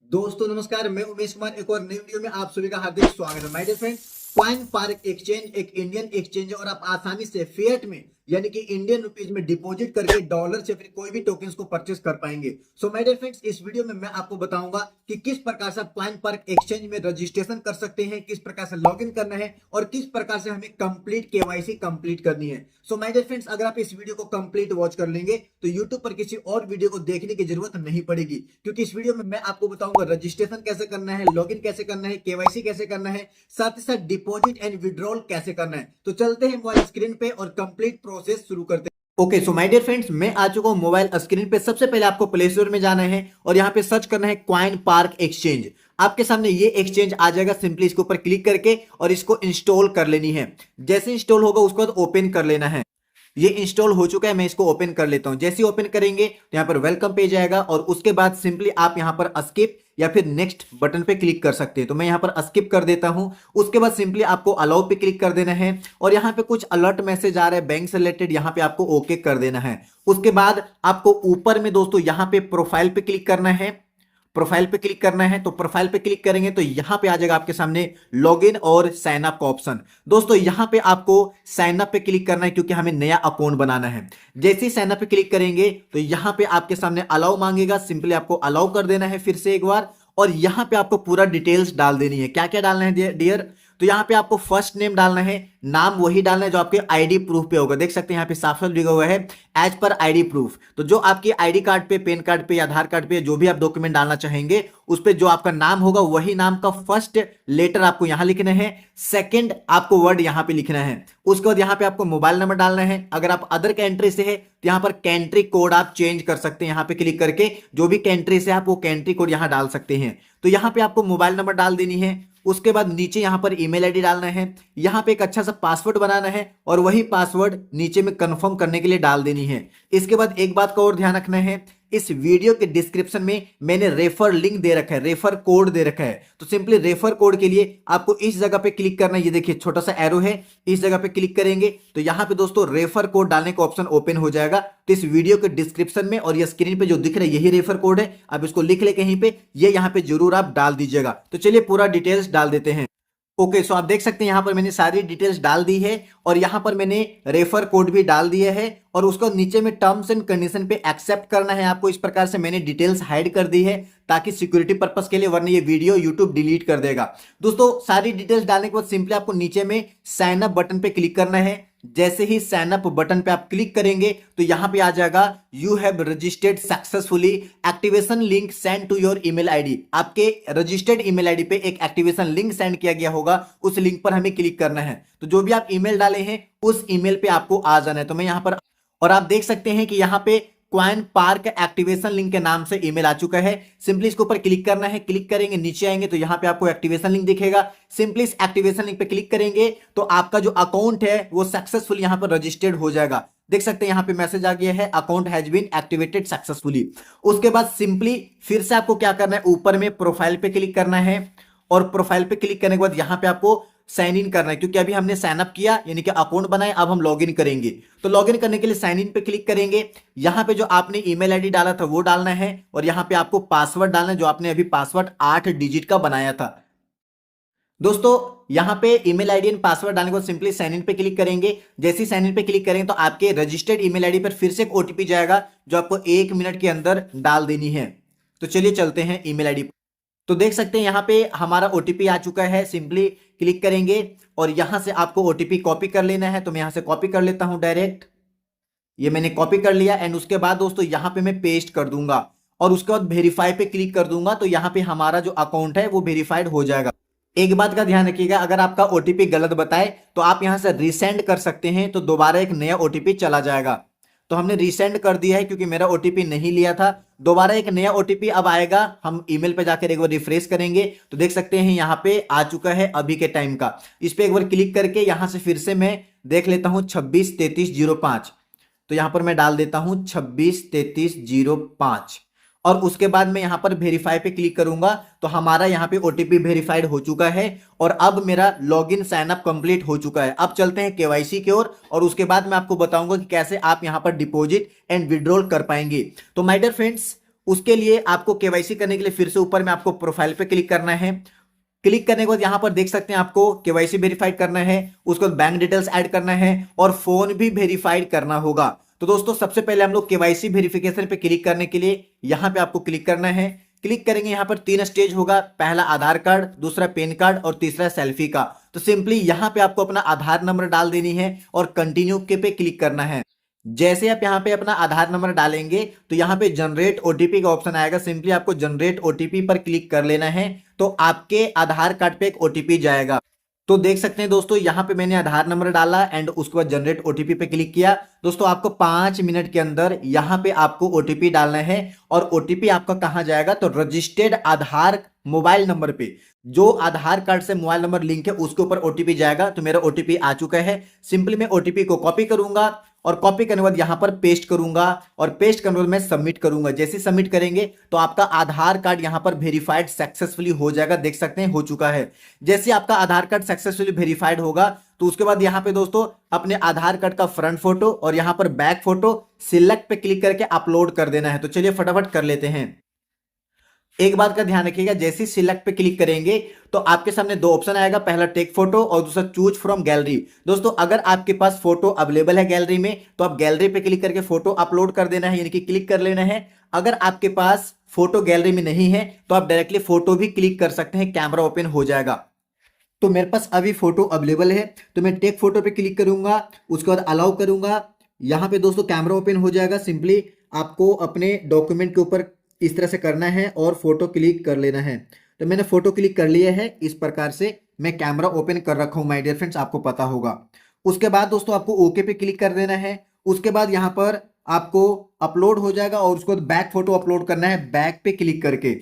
दोस्तों नमस्कार, मैं उमेश कुमार एक और नई वीडियो में आप सभी का हार्दिक स्वागत है। My dear friend, coin park exchange एक इंडियन एक्सचेंज है और आप आसानी से फिएट में यानी कि इंडियन रुपीज में डिपॉजिट करके डॉलर से फिर कोई भी टोकन्स को परचेस कर पाएंगे। सो माय डियर फ्रेंड्स, इस वीडियो में मैं आपको बताऊंगा कि किस प्रकार से आप कॉइन पार्क एक्सचेंज में रजिस्ट्रेशन कर सकते हैं, किस प्रकार से लॉग इन करना है और किस प्रकार से हमें कंप्लीट केवाईसी कंप्लीट करनी है। सो माय डियर फ्रेंड्स, अगर आप इस वीडियो को कंप्लीट वॉच कर लेंगे तो यूट्यूब पर किसी और वीडियो को देखने की जरूरत नहीं पड़ेगी, क्योंकि इस वीडियो में मैं आपको बताऊंगा रजिस्ट्रेशन कैसे करना है, लॉगिन कैसे करना है, केवाईसी कैसे करना है, साथ ही साथ डिपॉजिट एंड विड्रॉल कैसे करना है। तो चलते हैं मोबाइल स्क्रीन पे और कंप्लीट प्रोसेस शुरू करते हैं। Okay, so my dear friends, मैं आ चुका हूं मोबाइल स्क्रीन पे। सबसे पहले आपको प्ले स्टोर में जाना है और यहाँ पे सर्च करना है कॉइन पार्क एक्सचेंज। आपके सामने ये एक्सचेंज आ जाएगा। सिंपली इसके ऊपर क्लिक करके और इसको इंस्टॉल कर लेनी है। जैसे इंस्टॉल होगा उसको बाद ओपन कर लेना है। ये इंस्टॉल हो चुका है, मैं इसको ओपन कर लेता हूं। जैसे ही ओपन करेंगे तो यहाँ पर वेलकम पेज आएगा और उसके बाद सिंपली आप यहाँ पर स्किप या फिर नेक्स्ट बटन पे क्लिक कर सकते हैं। तो मैं यहाँ पर स्किप कर देता हूं। उसके बाद सिंपली आपको अलाउ पे क्लिक कर देना है और यहाँ पे कुछ अलर्ट मैसेज आ रहा है बैंक से रिलेटेड, यहाँ पे आपको ओके कर देना है। उसके बाद आपको ऊपर में दोस्तों यहाँ पे प्रोफाइल पे क्लिक करना है। प्रोफाइल पे क्लिक करना है तो प्रोफाइल पे क्लिक करेंगे तो यहां पे आ जाएगा आपके सामने लॉगिन और साइन अप का ऑप्शन। दोस्तों यहां पे आपको साइन अप पे क्लिक करना है क्योंकि हमें नया अकाउंट बनाना है। जैसे ही साइन अप पे क्लिक करेंगे तो यहां पे आपके सामने अलाउ मांगेगा। सिंपली आपको अलाउ कर देना है फिर से एक बार और यहां पे आपको पूरा डिटेल्स डाल देनी है। क्या क्या डालना है डियर? तो यहाँ पे आपको फर्स्ट नेम डालना है, नाम वही डालना है जो आपके आईडी प्रूफ पे होगा। देख सकते हैं यहाँ पे साफ साफ लिखा हुआ है एज पर आईडी प्रूफ। तो जो आपकी आईडी कार्ड पे, पैन कार्ड पे या आधार कार्ड पे जो भी आप डॉक्यूमेंट डालना चाहेंगे उस पे जो आपका नाम होगा वही नाम का फर्स्ट लेटर आपको यहाँ लिखना है, सेकंड आपको वर्ड यहाँ पे लिखना है। उसके बाद यहाँ पे आपको मोबाइल नंबर डालना है। अगर आप अदर कंट्री से है तो यहाँ पर कंट्री कोड आप चेंज कर सकते हैं। यहाँ पे क्लिक करके जो भी कंट्री से आप वो कंट्री कोड यहाँ डाल सकते हैं। तो यहाँ पे आपको मोबाइल नंबर डाल देनी है। उसके बाद नीचे यहाँ पर ईमेल आईडी डालना है। यहाँ पे एक अच्छा सा पासवर्ड बनाना है और वही पासवर्ड नीचे में कंफर्म करने के लिए डाल देनी है। इसके बाद एक बात का और ध्यान रखना है, इस वीडियो के डिस्क्रिप्शन में मैंने रेफर लिंक दे रखा है, रेफर कोड दे रखा है। तो सिंपली रेफर कोड के लिए आपको इस जगह पे क्लिक करना है। ये देखिए छोटा सा एरो है, इस जगह पे क्लिक करेंगे तो यहाँ पे दोस्तों रेफर कोड डालने का ऑप्शन ओपन हो जाएगा। तो इस वीडियो के डिस्क्रिप्शन में और ये स्क्रीन पे जो दिख रहा है यही रेफर कोड है। आप इसको लिख ले कहीं पे, ये यहाँ पे जरूर आप डाल दीजिएगा। तो चलिए पूरा डिटेल्स डाल देते हैं। ओके, सो आप देख सकते हैं यहाँ पर मैंने सारी डिटेल्स डाल दी है और यहाँ पर मैंने रेफर कोड भी डाल दिया है और उसको नीचे में टर्म्स एंड कंडीशन पे एक्सेप्ट करना है आपको। इस प्रकार से मैंने डिटेल्स हाइड कर दी है ताकि सिक्योरिटी पर्पस के लिए, वरना ये वीडियो यूट्यूब डिलीट कर देगा। दोस्तों सारी डिटेल्स डालने के बाद सिंपली आपको नीचे में साइन अप बटन पे क्लिक करना है। जैसे ही साइन अप बटन पे आप क्लिक करेंगे तो यहां पे आ जाएगा you have registered successfully, activation link send to your email ID. आपके रजिस्टर्ड ईमेल आईडी पे एक एक्टिवेशन लिंक सेंड किया गया होगा, उस लिंक पर हमें क्लिक करना है। तो जो भी आप ईमेल डाले हैं उस ईमेल पे आपको आ जाना है। तो मैं यहां पर, और आप देख सकते हैं कि यहां पे क्वाइन पार्क एक्टिवेशन लिंक के नाम से ईमेल आ चुका है। सिंपली इसके ऊपर क्लिक करना है। क्लिक करेंगे नीचे आएंगे तो यहाँ पे आपको एक्टिवेशन लिंक दिखेगा। सिंपली इस एक्टिवेशन लिंक पे क्लिक करेंगे तो आपका जो अकाउंट है वो सक्सेसफुल यहाँ पर रजिस्टर्ड हो जाएगा। देख सकते हैं यहाँ पे मैसेज आ गया है account has been activated successfully. उसके बाद सिंपली फिर से आपको क्या करना है, ऊपर में प्रोफाइल पे क्लिक करना है और प्रोफाइल पे क्लिक करने के बाद यहाँ पे आपको साइन इन करना है, क्योंकि अभी हमने साइन अप किया यानी कि अकाउंट बनाए, अब हम लॉगिन करेंगे। तो लॉगिन करने के लिए साइन इन पे क्लिक करेंगे। यहाँ पे जो आपने ईमेल आईडी डाला था वो डालना है और यहाँ पे आपको पासवर्ड डालना है जो आपने अभी पासवर्ड 8 डिजिट का बनाया था। दोस्तों यहाँ पे ईमेल आईडी एंड पासवर्ड डालने के बाद सिंपली साइन इन पे क्लिक करेंगे। जैसे ही साइन इन पे क्लिक करेंगे तो आपके रजिस्टर्ड ईमेल आईडी पर फिर से एक ओटीपी जाएगा जो आपको 1 मिनट के अंदर डाल देनी है। तो चलिए चलते हैं ईमेल आईडी। तो देख सकते हैं यहाँ पे हमारा ओटीपी आ चुका है। सिंपली क्लिक करेंगे और यहां से आपको ओटीपी कॉपी कर लेना है। तो मैं यहां से कॉपी कर लेता हूं डायरेक्ट। ये मैंने कॉपी कर लिया एंड उसके बाद दोस्तों यहां पे मैं पेस्ट कर दूंगा और उसके बाद वेरीफाई पे क्लिक कर दूंगा। तो यहां पे हमारा जो अकाउंट है वो वेरीफाइड हो जाएगा। एक बात का ध्यान रखिएगा, अगर आपका ओटीपी गलत बताए तो आप यहां से रीसेंड कर सकते हैं, तो दोबारा एक नया ओटीपी चला जाएगा। तो हमने रीसेंड कर दिया है क्योंकि मेरा ओटीपी नहीं लिया था। दोबारा एक नया ओटीपी अब आएगा, हम ईमेल पे जाकर एक बार रिफ्रेश करेंगे तो देख सकते हैं यहाँ पे आ चुका है अभी के टाइम का। इस पे एक बार क्लिक करके यहाँ से फिर से मैं देख लेता हूँ 263305। तो यहाँ पर मैं डाल देता हूँ 263305 और उसके बाद मैं यहाँ पर वेरीफाई पे क्लिक करूंगा तो हमारा यहाँ पे ओटीपी वेरीफाइड हो चुका है और अब मेरा लॉगिन साइन अप कंप्लीट हो चुका है। अब चलते हैं केवाईसी की ओर और उसके बाद मैं आपको बताऊंगा कि कैसे आप यहाँ पर डिपॉजिट एंड विड्रॉल कर पाएंगे। तो माय डियर फ्रेंड्स, उसके लिए आपको केवाईसी करने के लिए फिर से ऊपर में आपको प्रोफाइल पे क्लिक करना है। क्लिक करने के बाद यहां पर देख सकते हैं आपको केवाईसी वेरीफाइड करना है, उसके बाद बैंक डिटेल्स ऐड करना है और फोन भी वेरीफाइड करना होगा। तो दोस्तों सबसे पहले हम लोग केवाईसी वेरिफिकेशन पे क्लिक करने के लिए यहां पे आपको क्लिक करना है। क्लिक करेंगे, यहां पर 3 स्टेज होगा, पहला आधार कार्ड, दूसरा पैन कार्ड और तीसरा सेल्फी का। तो सिंपली यहां पे आपको अपना आधार नंबर डाल देनी है और कंटिन्यू के पे क्लिक करना है। जैसे आप यहाँ पे अपना आधार नंबर डालेंगे तो यहाँ पे जनरेट ओटीपी का ऑप्शन आएगा, सिंपली आपको जनरेट ओटीपी पर क्लिक कर लेना है। तो आपके आधार कार्ड पे एक ओटीपी जाएगा। तो देख सकते हैं दोस्तों यहाँ पे मैंने आधार नंबर डाला एंड उसके बाद जनरेट ओटीपी पे क्लिक किया। दोस्तों आपको 5 मिनट के अंदर यहाँ पे आपको ओटीपी डालना है और ओटीपी आपका कहाँ जाएगा तो रजिस्टर्ड आधार मोबाइल नंबर पे, जो आधार कार्ड से मोबाइल नंबर लिंक है उसके ऊपर ओटीपी जाएगा। तो मेरा ओटीपी आ चुका है। सिंपली मैं ओटीपी को कॉपी करूंगा और कॉपी करने के बाद यहां पर पेस्ट करूंगा और पेस्ट करने के बाद मैं सबमिट करूंगा। जैसे सबमिट करेंगे तो आपका आधार कार्ड यहां पर वेरीफाइड सक्सेसफुली हो जाएगा। देख सकते हैं हो चुका है। जैसे आपका आधार कार्ड सक्सेसफुली वेरीफाइड होगा तो उसके बाद यहां पे दोस्तों अपने आधार कार्ड का फ्रंट फोटो और यहां पर बैक फोटो सिलेक्ट पे क्लिक करके अपलोड कर देना है। तो चलिए फटाफट कर लेते हैं। एक बात का ध्यान रखिएगा, जैसे सिलेक्ट पे क्लिक करेंगे तो आपके सामने 2 ऑप्शन आएगा, पहला टेक फोटो और दूसरा चूज फ्रॉम गैलरी। दोस्तों अगर आपके पास फोटो अवेलेबल है गैलरी में तो आप गैलरी पे क्लिक करके फोटो अपलोड कर देना है, यानी कि क्लिक कर लेना है। अगर आपके पास फोटो गैलरी में नहीं है तो आप डायरेक्टली फोटो भी क्लिक कर सकते हैं, कैमरा ओपन हो जाएगा। तो मेरे पास अभी फोटो अवेलेबल है तो मैं टेक फोटो पे क्लिक करूंगा, उसके बाद अलाउ करूंगा। यहां पे दोस्तों कैमरा ओपन हो जाएगा। सिंपली आपको अपने डॉक्यूमेंट के ऊपर इस तरह से करना है और फोटो क्लिक कर लेना है। तो मैंने फोटो क्लिक कर लिया है। इस प्रकार से मैं कैमरा ओपन कर रखा हूं माय डियर फ्रेंड्स, आपको पता होगा। उसके बाद दोस्तों आपको ओके पे क्लिक कर देना है। उसके बाद यहां पर आपको अपलोड हो जाएगा और उसको बैक फोटो अपलोड करना है, बैक पे क्लिक करके।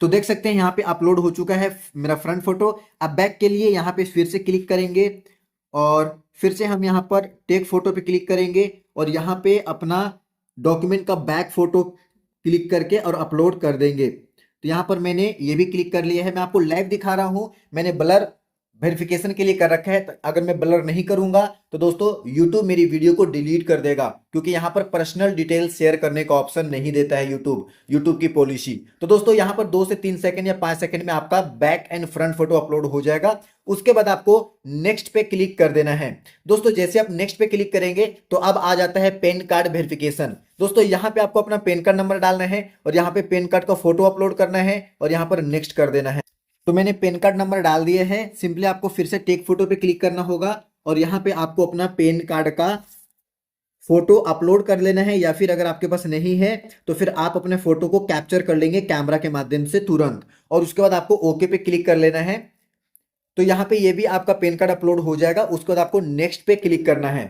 तो देख सकते हैं यहाँ पे अपलोड हो चुका है मेरा फ्रंट फोटो। अब बैक के लिए यहाँ पे फिर से क्लिक करेंगे और फिर से हम यहाँ पर टेक फोटो पे क्लिक करेंगे और यहाँ पे अपना डॉक्यूमेंट का बैक फोटो क्लिक करके और अपलोड कर देंगे। तो यहाँ पर मैंने ये भी क्लिक कर लिया है। मैं आपको लाइव दिखा रहा हूँ, मैंने ब्लर वेरिफिकेशन के लिए कर रखा है। तो अगर मैं ब्लर नहीं करूंगा तो दोस्तों YouTube मेरी वीडियो को डिलीट कर देगा, क्योंकि यहाँ पर पर्सनल डिटेल शेयर करने का ऑप्शन नहीं देता है YouTube की पॉलिसी। तो दोस्तों यहाँ पर 2 से 3 सेकंड या 5 सेकंड में आपका back and front photo upload हो जाएगा। उसके बाद आपको नेक्स्ट पे क्लिक कर देना है। दोस्तों जैसे आप नेक्स्ट पे क्लिक करेंगे तो अब आ जाता है पैन कार्ड वेरिफिकेशन। दोस्तों यहाँ पे आपको अपना पैन कार्ड नंबर डालना है और यहाँ पे पैन कार्ड का फोटो अपलोड करना है और यहाँ पर नेक्स्ट कर देना है। तो मैंने पैन कार्ड नंबर डाल दिया है। सिंपली आपको फिर से टेक फोटो पे क्लिक करना होगा और यहाँ पे आपको अपना पैन कार्ड का फोटो अपलोड कर लेना है, या फिर अगर आपके पास नहीं है तो फिर आप अपने फोटो को कैप्चर कर लेंगे कैमरा के माध्यम से तुरंत, और उसके बाद आपको ओके पे क्लिक कर लेना है। तो यहाँ पे ये भी आपका पैन कार्ड अपलोड हो जाएगा। उसके बाद आपको नेक्स्ट पे क्लिक करना है।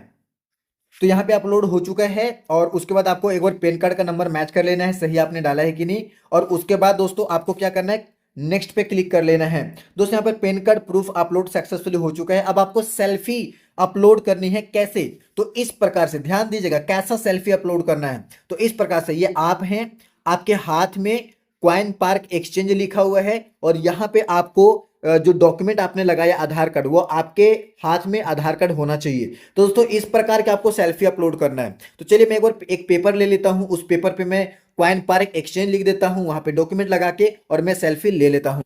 तो यहाँ पे अपलोड हो चुका है और उसके बाद आपको एक बार पैन कार्ड का नंबर मैच कर लेना है, सही आपने डाला है कि नहीं। और उसके बाद दोस्तों आपको क्या करना है, नेक्स्ट पे क्लिक कर लेना है। दोस्तों यहाँ पर pan card proof upload successfully हो चुका है। अब आपको सेल्फी अपलोड करनी है। कैसे, तो इस प्रकार से ध्यान दीजिएगा कैसा सेल्फी अपलोड करना है। तो इस प्रकार से, ये आप हैं, आपके हाथ में क्वाइन पार्क एक्सचेंज लिखा हुआ है और यहाँ पे आपको जो डॉक्यूमेंट आपने लगाया आधार कार्ड, वो आपके हाथ में आधार कार्ड होना चाहिए। तो दोस्तों इस प्रकार के आपको सेल्फी अपलोड करना है। तो चलिए मैं एक बार एक पेपर ले लेता हूं, उस पेपर पे मैं क्वाइन पार्क एक्सचेंज लिख देता हूं, वहां पे डॉक्यूमेंट लगा के और मैं सेल्फी ले लेता हूं।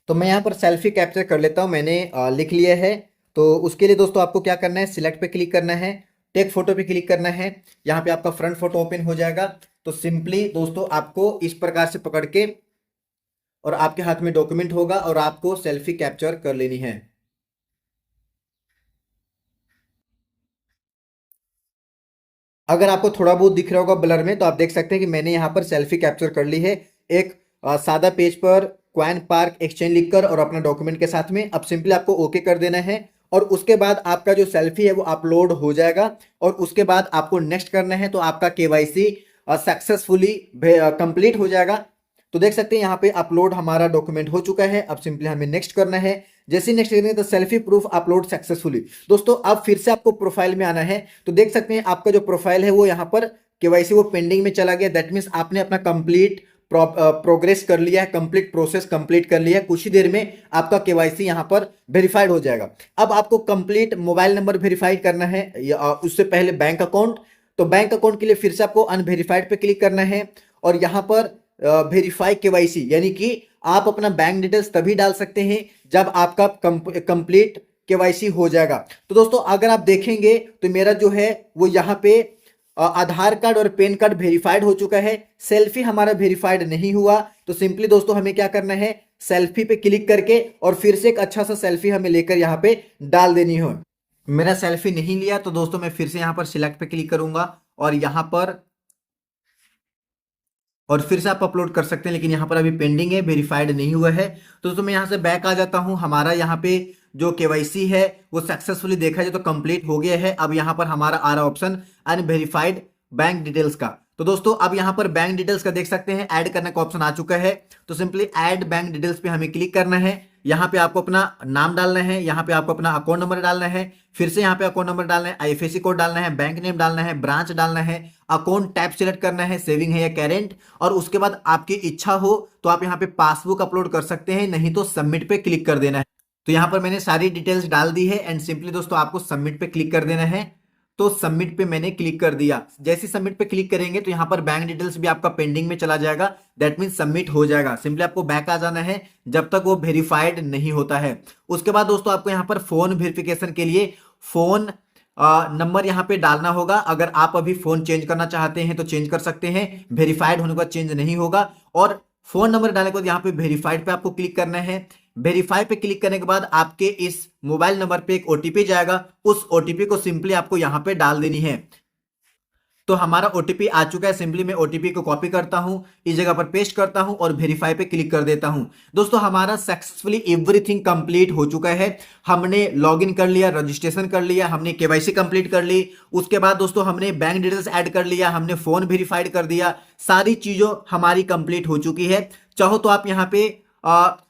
तो मैं यहाँ पर सेल्फी कैप्चर कर लेता हूं, मैंने लिख लिया है। तो उसके लिए दोस्तों आपको क्या करना है, सिलेक्ट पे क्लिक करना है, टेक फोटो पे क्लिक करना है। यहाँ पे आपका फ्रंट फोटो ओपन हो जाएगा। तो सिंपली दोस्तों आपको इस प्रकार से पकड़ के और आपके हाथ में डॉक्यूमेंट होगा और आपको सेल्फी कैप्चर कर लेनी है। अगर आपको थोड़ा बहुत दिख रहा होगा ब्लर में तो आप देख सकते हैं कि मैंने यहाँ पर सेल्फी कैप्चर कर ली है। एक सादा पेज पर क्वाइन पार्क एक्सचेंज लिखकर और अपना डॉक्यूमेंट के साथ में। अब सिंपली आपको ओके कर देना है और उसके बाद आपका जो सेल्फी है वो अपलोड हो जाएगा और उसके बाद आपको नेक्स्ट करना है। तो आपका केवाईसी सक्सेसफुली कंप्लीट हो जाएगा। तो देख सकते हैं यहाँ पे अपलोड हमारा डॉक्यूमेंट हो चुका है। अब सिंपली हमें नेक्स्ट करना है। जैसे ही नेक्स्ट करेंगे तो सेल्फी प्रूफ अपलोड सक्सेसफुली। दोस्तों अब फिर से आपको प्रोफाइल में आना है। तो देख सकते हैं आपका जो प्रोफाइल है वो यहाँ पर केवाईसी वो पेंडिंग में चला गया। दैट मीन्स आपने अपना कंप्लीट प्रोग्रेस कर लिया है, कंप्लीट प्रोसेस कंप्लीट कर लिया है। कुछ ही देर में आपका केवाईसी यहाँ पर वेरीफाइड हो जाएगा। अब आपको कंप्लीट मोबाइल नंबर वेरीफाइड करना है, उससे पहले बैंक अकाउंट। तो बैंक अकाउंट के लिए फिर से आपको अनवेरीफाइड पे क्लिक करना है और यहाँ पर वेरीफाई केवाईसी, यानी कि आप अपना बैंक डिटेल्स तभी डाल सकते हैं जब आपका कंप्लीट केवाईसी हो जाएगा। तो दोस्तों अगर आप देखेंगे तो मेरा जो है वो यहाँ पे आधार कार्ड और पैन कार्ड वेरीफाइड हो चुका है, सेल्फी हमारा वेरीफाइड नहीं हुआ। तो सिंपली दोस्तों हमें क्या करना है, सेल्फी पे क्लिक करके और फिर से एक अच्छा सा सेल्फी हमें लेकर यहाँ पे डाल देनी हो। मेरा सेल्फी नहीं लिया तो दोस्तों मैं फिर से यहाँ पर सिलेक्ट पे क्लिक करूंगा और यहाँ पर और फिर से आप अपलोड कर सकते हैं, लेकिन यहाँ पर अभी पेंडिंग है, वेरीफाइड नहीं हुआ है। तो दोस्तों मैं यहाँ से बैक आ जाता हूँ। हमारा यहाँ पे जो केवाईसी है वो सक्सेसफुली देखा जाए तो कंप्लीट हो गया है। अब यहाँ पर हमारा आ रहा ऑप्शन अनवेरीफाइड बैंक डिटेल्स का। तो दोस्तों अब यहाँ पर बैंक डिटेल्स का देख सकते हैं ऐड करने का ऑप्शन आ चुका है। तो सिंपली ऐड बैंक डिटेल्स पे हमें क्लिक करना है। यहाँ पे आपको अपना नाम डालना है, यहाँ पे आपको अपना अकाउंट नंबर डालना है, फिर से यहाँ पे अकाउंट नंबर डालना है, आईएफएससी कोड डालना है, बैंक नेम डालना है, ब्रांच डालना है, अकाउंट टाइप सिलेक्ट करना है, सेविंग है या करेंट, और उसके बाद आपकी इच्छा हो तो आप यहाँ पे पासबुक अपलोड कर सकते हैं, नहीं तो सबमिट पे क्लिक कर देना है। तो यहाँ पर मैंने सारी डिटेल्स डाल दी है एंड सिंपली दोस्तों आपको सबमिट पे क्लिक कर देना है। तो सबमिट पे मैंने क्लिक कर दिया। जैसे सबमिट पे क्लिक करेंगे तो यहाँ पर बैंक डिटेल्स भी आपका पेंडिंग में चला जाएगा, दैट मीन सबमिट हो जाएगा। सिंपली आपको बैक आ जाना है जब तक वो वेरीफाइड नहीं होता है। उसके बाद दोस्तों आपको यहाँ पर फोन वेरिफिकेशन के लिए फोन नंबर यहाँ पे डालना होगा। अगर आप अभी फोन चेंज करना चाहते हैं तो चेंज कर सकते हैं, वेरीफाइड होने के बाद चेंज नहीं होगा। और फोन नंबर डालने के बाद यहाँ पे वेरीफाइड पे आपको क्लिक करना है। वेरीफाई पे क्लिक करने के बाद आपके इस मोबाइल नंबर पे एक ओटीपी जाएगा, उस ओटीपी को सिंपली आपको यहाँ पे डाल देनी है। तो हमारा ओटीपी आ चुका है, सिंपली मैं ओटीपी को कॉपी करता हूं, इस जगह पर पेस्ट करता हूं और वेरीफाई पे क्लिक कर देता हूं। दोस्तों हमारा सक्सेसफुली एवरीथिंग कंप्लीट हो चुका है। हमने लॉगिन कर लिया, रजिस्ट्रेशन कर लिया, हमने केवाईसी कंप्लीट कर ली, उसके बाद दोस्तों हमने बैंक डिटेल्स ऐड कर लिया, हमने फोन वेरीफाइड कर दिया, सारी चीजों हमारी कंप्लीट हो चुकी है। चाहो तो आप यहाँ पे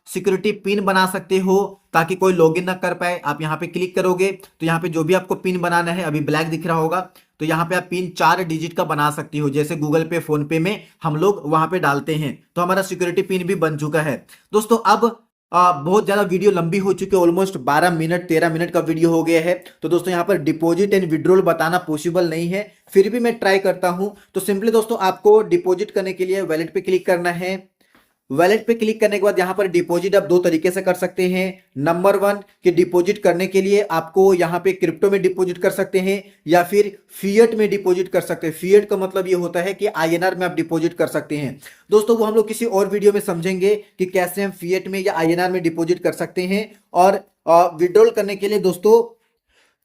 सिक्योरिटी पिन बना सकते हो ताकि कोई लॉगिन ना कर पाए। आप यहाँ पे क्लिक करोगे तो यहाँ पे जो भी आपको पिन बनाना है, अभी ब्लैक दिख रहा होगा, तो यहाँ पे आप पिन 4 डिजिट का बना सकती हो, जैसे गूगल पे फोन पे में हम लोग वहां पे डालते हैं। तो हमारा सिक्योरिटी पिन भी बन चुका है। दोस्तों अब बहुत ज्यादा वीडियो लंबी हो चुकी है, ऑलमोस्ट 12 मिनट 13 मिनट का वीडियो हो गया है। तो दोस्तों यहाँ पर डिपॉजिट एंड विड्रॉल बताना पॉसिबल नहीं है, फिर भी मैं ट्राई करता हूं। तो सिंपली दोस्तों आपको डिपॉजिट करने के लिए वैलेट पे क्लिक करना है। वैलेट पे क्लिक करने के बाद यहाँ पर डिपॉजिट आप 2 तरीके से कर सकते हैं। नंबर 1 कि डिपॉजिट करने के लिए आपको यहाँ पे क्रिप्टो में डिपॉजिट कर सकते हैं या फिर फिएट में डिपॉजिट कर सकते हैं। फिएट का मतलब ये होता है कि आईएनआर में आप डिपॉजिट कर सकते हैं। दोस्तों वो हम लोग किसी और वीडियो में समझेंगे कि कैसे हम फिएट में या आईएनआर में डिपॉजिट कर सकते हैं। और विड्रॉल करने के लिए दोस्तों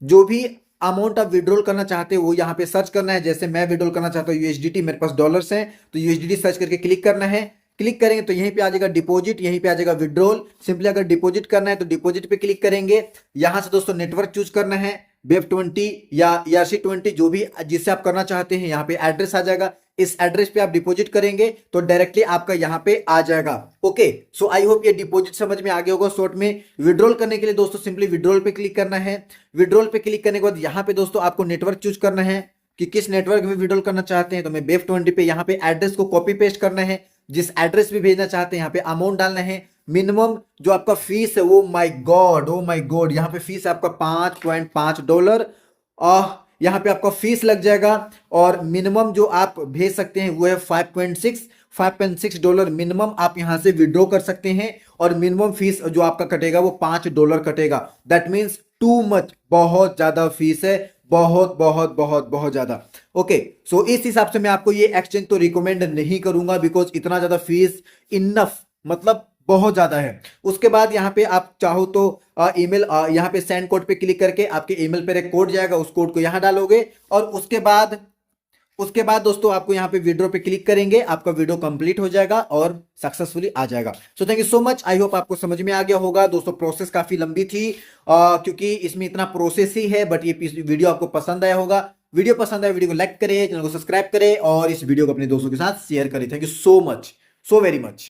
जो भी अमाउंट आप विड्रॉल करना चाहते हो वो यहाँ पे सर्च करना है। जैसे मैं विड्रॉल करना चाहता हूँ यूएसडीटी, मेरे पास डॉलर्स हैं, तो यूएसडीटी सर्च करके क्लिक करना है। क्लिक करेंगे तो यहीं पे आ जाएगा डिपॉजिट, यहीं पे आ जाएगा विड्रॉल। सिंपली अगर डिपॉजिट करना है तो डिपॉजिट पे क्लिक करेंगे। यहां से दोस्तों नेटवर्क चूज करना है, वेब20 या ERC20, जो भी जिससे आप करना चाहते हैं। यहाँ पे एड्रेस आ जाएगा, इस एड्रेस पे आप डिपॉजिट करेंगे तो डायरेक्टली आपका यहाँ पे आ जाएगा। ओके, सो आई होप ये डिपॉजिट समझ में आ गया होगा शॉर्ट में। विड्रॉल करने के लिए दोस्तों सिंपली विड्रॉल पे क्लिक करना है। विड्रॉल पे क्लिक करने के बाद यहाँ पे दोस्तों आपको नेटवर्क चूज करना है कि किस नेटवर्क में विड्रॉल करना चाहते हैं। तो मैं वेब20 पे, यहाँ पे एड्रेस को कॉपी पेस्ट करना है, जिस एड्रेस पे भेजना चाहते हैं यहाँ पे अमाउंट डालना है। मिनिमम जो आपका फीस है वो माय गॉड यहाँ पे फीस है आपका $5.5। यहाँ पे आपका फीस लग जाएगा। और मिनिमम जो आप भेज सकते हैं वो है $5.6 मिनिमम आप यहाँ से विड्रॉ कर सकते हैं। और मिनिमम फीस जो आपका कटेगा वो $5 कटेगा। दैट मीन्स टू मच, बहुत ज्यादा फीस है, बहुत बहुत बहुत बहुत ज्यादा। ओके, सो इस हिसाब से मैं आपको ये एक्सचेंज तो रिकमेंड नहीं करूंगा, बिकॉज इतना ज्यादा फीस इनफ मतलब बहुत ज्यादा है। उसके बाद यहाँ पे आप चाहो तो ईमेल, यहाँ पे सेंड कोड पे क्लिक करके आपके ईमेल पर एक कोड जाएगा, उस कोड को यहाँ डालोगे और उसके बाद दोस्तों आपको यहाँ पे विड्रॉ पे क्लिक करेंगे, आपका विड्रॉ कंप्लीट हो जाएगा और सक्सेसफुली आ जाएगा। So thank you so much, I hope आपको समझ में आ गया होगा। दोस्तों प्रोसेस काफी लंबी थी क्योंकि इसमें इतना प्रोसेस ही है, बट ये वीडियो आपको पसंद आया होगा। वीडियो पसंद आया वीडियो को लाइक करें, चैनल को सब्सक्राइब करें और इस वीडियो को अपने दोस्तों के साथ शेयर करें। Thank you so much, so very much.